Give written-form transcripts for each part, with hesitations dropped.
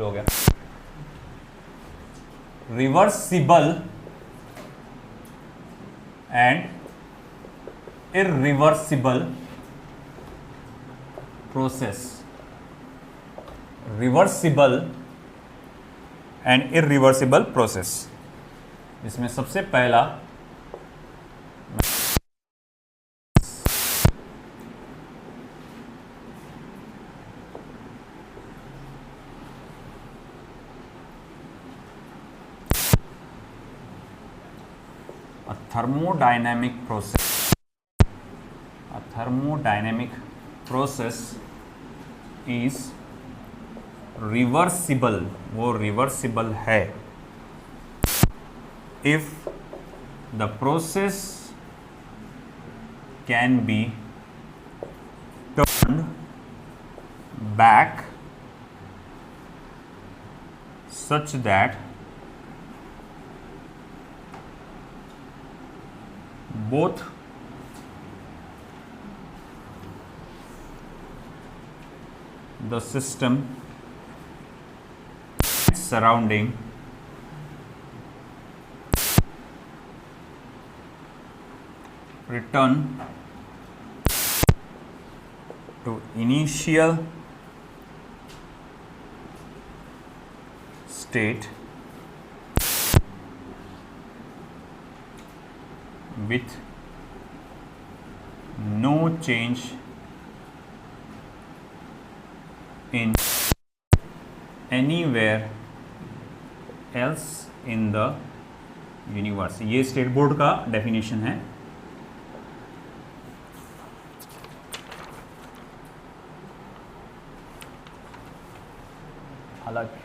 हो गया। Reversible and irreversible process. Reversible and irreversible process, इसमें सबसे पहला thermodynamic process. A thermodynamic process is reversible, वो reversible है if the process can be turned back such that both the system and surrounding return to initial state with no change in anywhere else in the universe। ये state board का definition है। हालांकि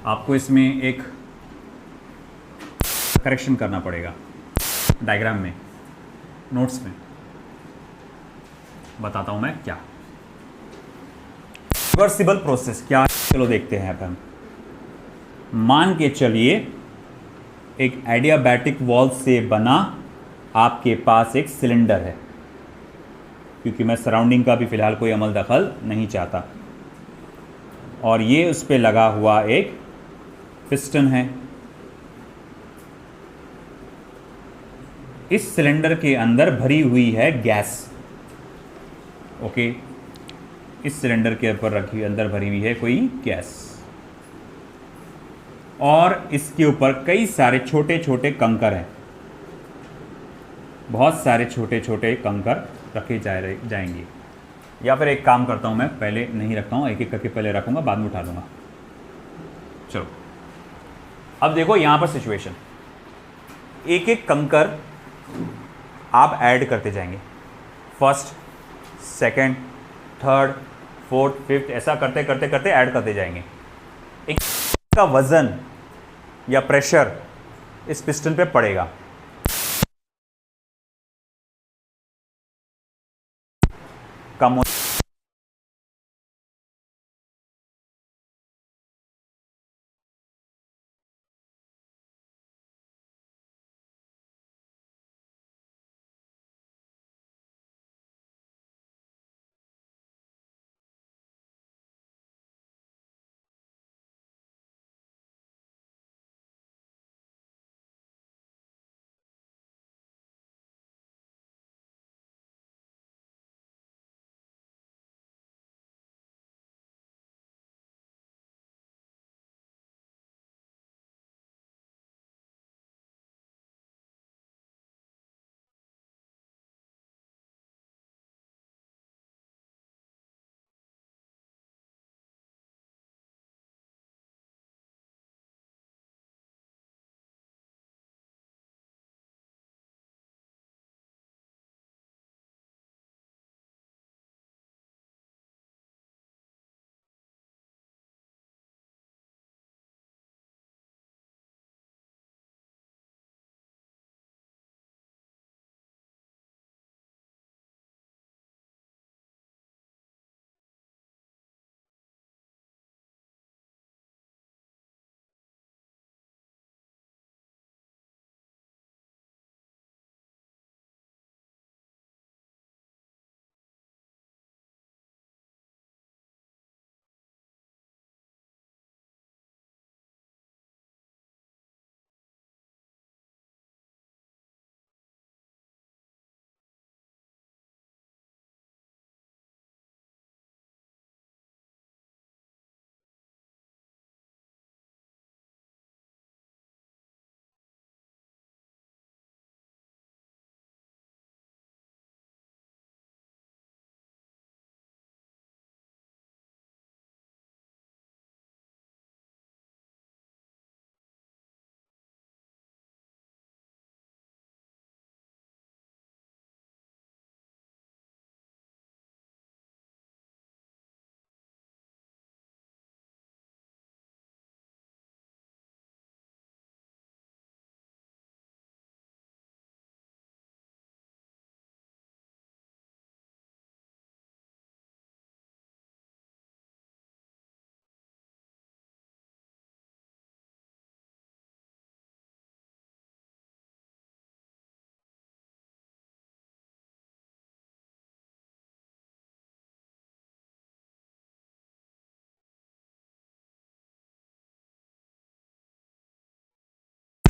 आपको इसमें एक correction करना पड़ेगा, diagram में, नोट्स में बताता हूं मैं क्या। रिवर्सिबल प्रोसेस क्या है, चलो देखते हैं। अब हम मान के चलिए एक एडियाबैटिक वॉल से बना आपके पास एक सिलेंडर है, क्योंकि मैं सराउंडिंग का भी फिलहाल कोई अमल दखल नहीं चाहता, और ये उस पर लगा हुआ एक पिस्टन है। इस सिलेंडर के अंदर भरी हुई है गैस। ओके, इस सिलेंडर के ऊपर रखी अंदर भरी हुई है कोई गैस, और इसके ऊपर कई सारे छोटे छोटे कंकर हैं। बहुत सारे छोटे छोटे कंकर रखे जाएंगे। या फिर एक काम करता हूं, मैं पहले नहीं रखता हूं, एक एक करके पहले रखूंगा, बाद में उठा दूंगा। चलो अब देखो यहां पर सिचुएशन, एक एक कंकर आप ऐड करते जाएंगे, first, second, third, fourth, fifth, ऐसा करते करते करते ऐड करते जाएंगे। एक का वजन या प्रेशर इस पिस्टन पे पड़ेगा, कम हो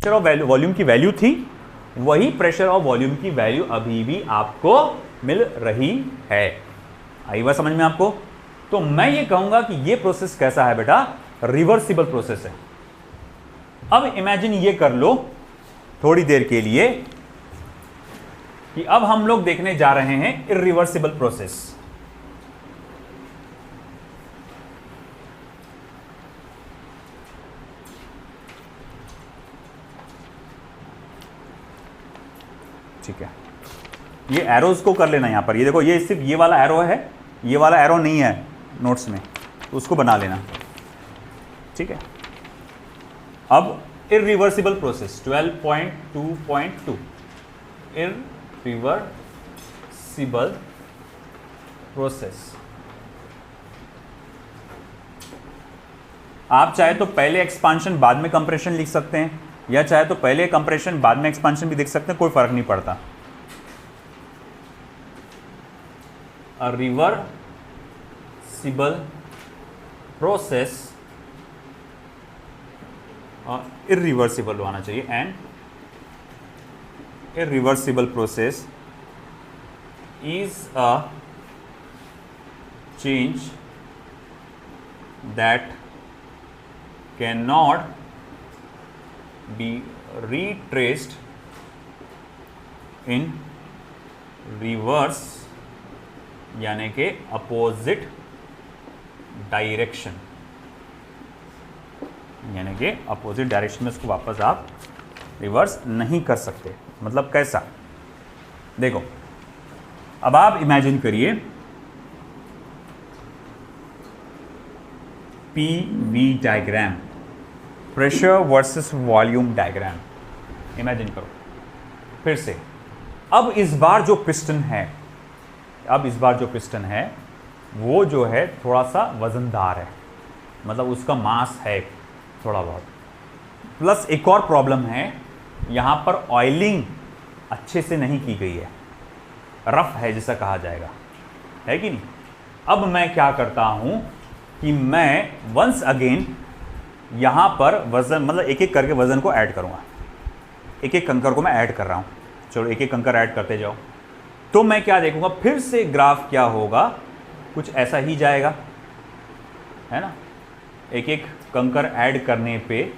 प्रेशर और वॉल्यूम की वैल्यू थी, वही प्रेशर और वॉल्यूम की वैल्यू अभी भी आपको मिल रही है। आई बात समझ में आपको? तो मैं ये कहूंगा कि ये प्रोसेस कैसा है बेटा, रिवर्सिबल प्रोसेस है। अब इमेजिन ये कर लो थोड़ी देर के लिए कि अब हम लोग देखने जा रहे हैं इरिवर्सिबल प्रोसेस। ठीक है, ये एरोज को कर लेना यहां पर। ये देखो, ये सिर्फ ये वाला एरो है, ये वाला एरो नहीं है नोट्स में, तो उसको बना लेना। ठीक है, अब इरिवर्सिबल प्रोसेस 12.2.2 इरिवर्सिबल प्रोसेस। आप चाहे तो पहले एक्सपांशन बाद में कंप्रेशन लिख सकते हैं, या चाहे तो पहले कंप्रेशन बाद में एक्सपांशन भी देख सकते हैं, कोई फर्क नहीं पड़ता। रिवर्सिबल प्रोसेस इरिवर्सिबल आना चाहिए, and irreversible process is a change that cannot be retraced in reverse, यानी कि अपोजिट डायरेक्शन, यानी कि अपोजिट डायरेक्शन में इसको वापस आप रिवर्स नहीं कर सकते। मतलब कैसा, देखो अब आप इमेजिन करिए PV diagram, pressure versus volume diagram, imagine करो फिर से। अब इस बार जो पिस्टन है, वो जो है थोड़ा सा वजनदार है, मतलब उसका मास है थोड़ा बहुत। प्लस एक और प्रॉब्लम है, यहाँ पर ऑयलिंग अच्छे से नहीं की गई है, रफ है जैसा कहा जाएगा, है कि नहीं। अब मैं क्या करता हूं कि मैं वंस अगेन यहां पर वजन, मतलब एक एक करके वजन को ऐड करूंगा। एक एक कंकर को मैं ऐड कर रहा हूं, चलो एक एक कंकर ऐड करते जाओ। तो मैं क्या देखूंगा, फिर से ग्राफ क्या होगा, कुछ ऐसा ही जाएगा, है ना। एक एक कंकर ऐड करने पे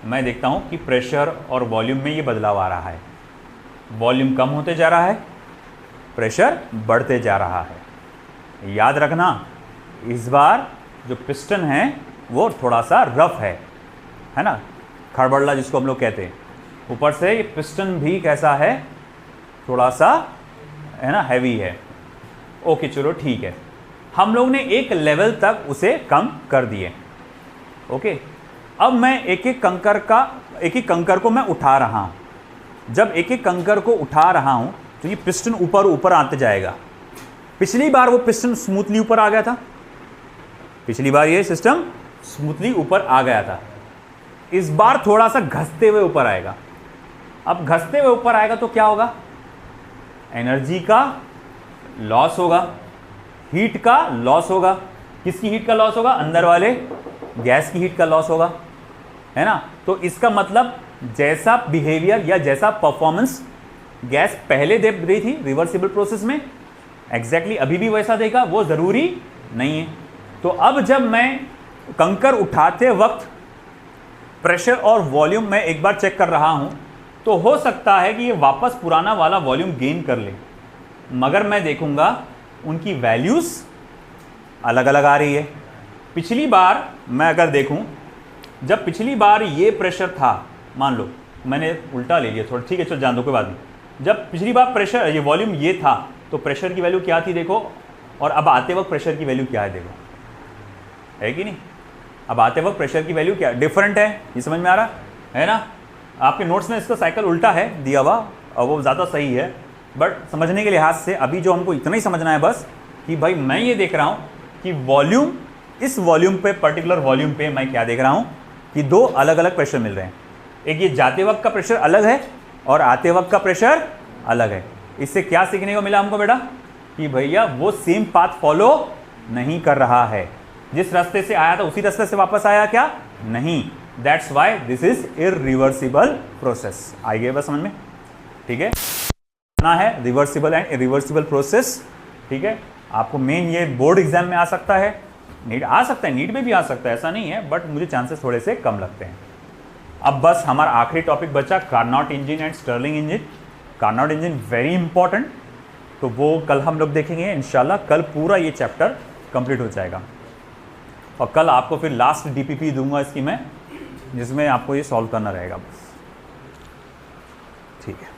मैं देखता हूं कि प्रेशर और वॉल्यूम में ये बदलाव आ रहा है। वॉल्यूम कम होते जा रहा है, प्रेशर बढ़ते जा रहा है। याद रखना, इस बार जो पिस्टन है वो थोड़ा सा रफ है ना, खड़बड़ला जिसको हम लोग कहते हैं। ऊपर से ये पिस्टन भी कैसा है, थोड़ा सा है ना, हैवी है। ओके चलो ठीक है, हम लोग ने एक लेवल तक उसे कम कर दिए। ओके, अब मैं एक एक कंकर को मैं उठा रहा हूं। जब एक एक कंकर को उठा रहा हूं तो ये पिस्टन ऊपर ऊपर आते जाएगा। पिछली बार वो पिस्टन स्मूथली ऊपर आ गया था, पिछली बार ये सिस्टम स्मूथली ऊपर आ गया था। इस बार थोड़ा सा घसते हुए ऊपर आएगा। अब घसते हुए ऊपर आएगा तो क्या होगा, एनर्जी का लॉस होगा, हीट का लॉस होगा। किसकी हीट का लॉस होगा, अंदर वाले गैस की हीट का लॉस होगा, है ना। तो इसका मतलब जैसा बिहेवियर या जैसा परफॉर्मेंस गैस पहले दे रही थी रिवर्सिबल प्रोसेस में, एग्जैक्टली अभी भी वैसा देगा, वो ज़रूरी नहीं है। तो अब जब मैं कंकर उठाते वक्त प्रेशर और वॉल्यूम में एक बार चेक कर रहा हूं, तो हो सकता है कि ये वापस पुराना वाला वॉल्यूम गेन कर ले, मगर मैं देखूंगा उनकी वैल्यूज़ अलग अलग आ रही है। पिछली बार मैं अगर देखूं, जब पिछली बार ये प्रेशर था, मान लो मैंने उल्टा ले लिया थोड़ा, ठीक है चलो जान दो कोई बात नहीं। जब पिछली बार प्रेशर ये वॉल्यूम ये था, तो प्रेशर की वैल्यू क्या थी देखो, और अब आते वक्त प्रेशर की वैल्यू क्या है देखो, है कि नहीं। अब आते वक्त प्रेशर की वैल्यू क्या डिफरेंट है, ये समझ में आ रहा है ना। आपके नोट्स में इसका साइकिल उल्टा है दिया हुआ, और वो ज़्यादा सही है, बट समझने के लिहाज से अभी जो हमको इतना ही समझना है बस, कि भाई मैं ये देख रहा हूँ कि वॉल्यूम, इस वॉल्यूम पे, पर्टिकुलर वॉल्यूम पे मैं क्या देख रहा हूँ कि दो अलग अलग प्रेशर मिल रहे हैं। एक ये जाते वक्त का प्रेशर अलग है और आते वक्त का प्रेशर अलग है। इससे क्या सीखने को मिला हमको बेटा, कि भैया वो सेम पाथ फॉलो नहीं कर रहा है। जिस रास्ते से आया था उसी रास्ते से वापस आया क्या, नहीं, that's why this is irreversible process. आई गए बस समझ में, ठीक है। ना है रिवर्सिबल एंड इरिवर्सिबल प्रोसेस, ठीक है। आपको मेन ये बोर्ड एग्जाम में आ सकता है, नीट आ सकता है, नीट में भी आ सकता है, ऐसा नहीं है, बट मुझे चांसेस थोड़े से कम लगते हैं। अब बस हमारा आखिरी टॉपिक बचा Carnot engine and Stirling engine. Carnot engine very important, तो वो कल हम लोग देखेंगे इंशाल्लाह। कल पूरा ये चैप्टर कंप्लीट हो जाएगा और कल आपको फिर लास्ट डीपीपी दूंगा इसकी मैं, जिसमें आपको ये सॉल्व करना रहेगा बस, ठीक है।